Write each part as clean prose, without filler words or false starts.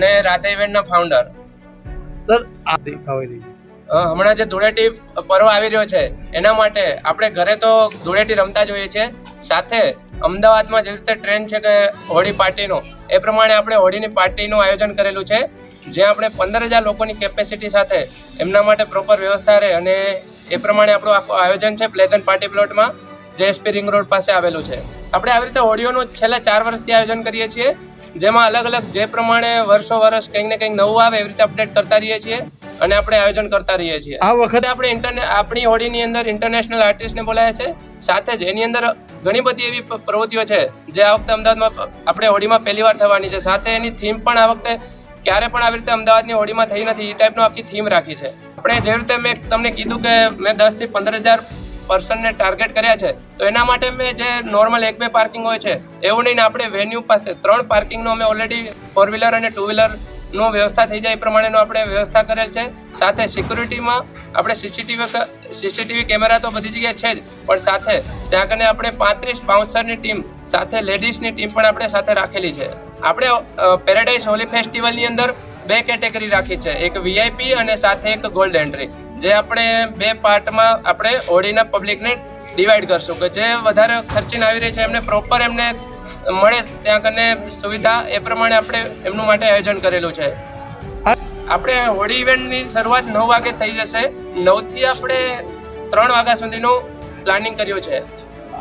અને Radha ઇવેન્ટના founder. Sir આ દેખાવી રહી હમણાં જે ધૂળેટી પર્વ આવી રહ્યો છે એના માટે આપણે ઘરે તો ધૂળેટી રમતા જોઈએ છીએ, સાથે અમદાવાદમાં જેવી રીતે ટ્રેન્ડ છે કે હોળી પાર્ટીનો, એ પ્રમાણે આપણે હોળીની પાર્ટીનું આયોજન કરેલું છે, જ્યાં આપણે 15,000 લોકોની કેપેસિટી સાથે એમના માટે પ્રોપર વ્યવસ્થા રહે, અને એ પ્રમાણે આપણું આખું આયોજન છે પ્લેઝન્ટ પાર્ટી પ્લોટમાં, જે એસપી રિંગ રોડ પાસે આવેલું છે. આપણે આવી રીતે હોળીઓનું છેલ્લા 4 વર્ષથી આયોજન કરીએ છીએ, જેમાં અલગ અલગ જે પ્રમાણે વર્ષ કંઈક ને કંઈક નવું આવે એવી રીતે અપડેટ કરતા રહીએ છીએ અને આપણે આયોજન કરતા રહીએ છીએ. આ વખતે આપણે આપણી હોળીની અંદર ઇન્ટરનેશનલ આર્ટિસ્ટને બોલાયા છે, સાથે જ એની અંદર ઘણી બધી એવી પ્રવૃત્તિઓ છે જે આ વખતે અમદાવાદમાં આપણે હોળીમાં પહેલી વાર થવાની છે. સાથે એની થીમ પણ આ વખતે ક્યારે પણ આવી રીતે અમદાવાદની હોળીમાં થઈ નથી, એ ટાઈપનો આખી થીમ રાખી છે. આપણે જે રીતે મેં તમને કીધું કે મેં 10,000 થી 15,000 પર્સનને ટાર્ગેટ કર્યા છે, તો એના માટે મેં જે નોર્મલ 1-2 પાર્કિંગ હોય છે એવું નહીં, આપણે વેન્યુ પાસે 3 પાર્કિંગનો અમે ઓલરેડી 4 વ્હીલર અને 2 વ્હીલરનો વ્યવસ્થા થઈ જાય એ પ્રમાણેનો આપણે વ્યવસ્થા કરેલ છે. સાથે સિક્યુરિટીમાં આપણે સીસીટીવી કેમેરા તો બધી જગ્યાએ છે જ, પણ સાથે ત્યાં કને આપણે 35 બાઉન્સરની ટીમ સાથે લેડીઝની ટીમ પણ આપણે સાથે રાખેલી છે. આપણે પેરાડાઇઝ હોલી ફેસ્ટિવલની અંદર 2 કેટેગરી રાખી છે, એક VIP અને સાથે એક ગોલ્ડ એન્ટ્રી, જે આપણે 2 પાર્ટમાં આપણે હોળીના પબ્લિકને ડિવાઈડ કરશું, કે જે વધારે ખર્ચીને આવી રહી છે એમને પ્રોપર એમને મળે ત્યાં કને સુવિધા, એ પ્રમાણે આપણે એમનું માટે આયોજન કરેલું છે. આપણે હોળી ઇવેન્ટની શરૂઆત 9 વાગે થઈ જશે, 9 થી આપણે 3 વાગ્યા સુધીનું પ્લાનિંગ કર્યું છે.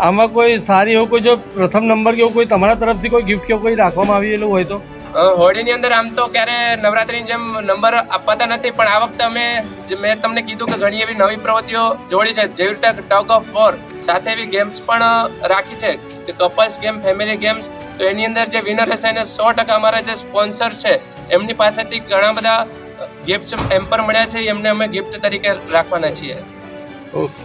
આમાં કોઈ સારી એવું કોઈ જો પ્રથમ નંબર કે એવું કોઈ તમારા તરફથી કોઈ ગિફ્ટ કે કોઈ રાખવામાં આવેલું હોય તો? હોળીની અંદર આમ તો ક્યારે નવરાત્રીની જેમ નંબર અપાતા નથી, પણ આ વખતે મેં તમને કીધું કે ઘણી એવી નવી પ્રવૃત્તિઓ જોડી છે, જેવી રીતે ટગ ઓફ વોર, સાથે એવી ગેમ્સ પણ રાખી છે કે કપલ્સ ગેમ, ફેમિલી ગેમ્સ. તો એની અંદર જે વિનર હશે એને 100% અમારા જે સ્પોન્સર છે એમની પાસેથી ઘણા બધા ગિફ્ટ્સ એમ પર મળ્યા છે, એમને અમે ગિફ્ટ તરીકે રાખવાના છીએ. ઓકે.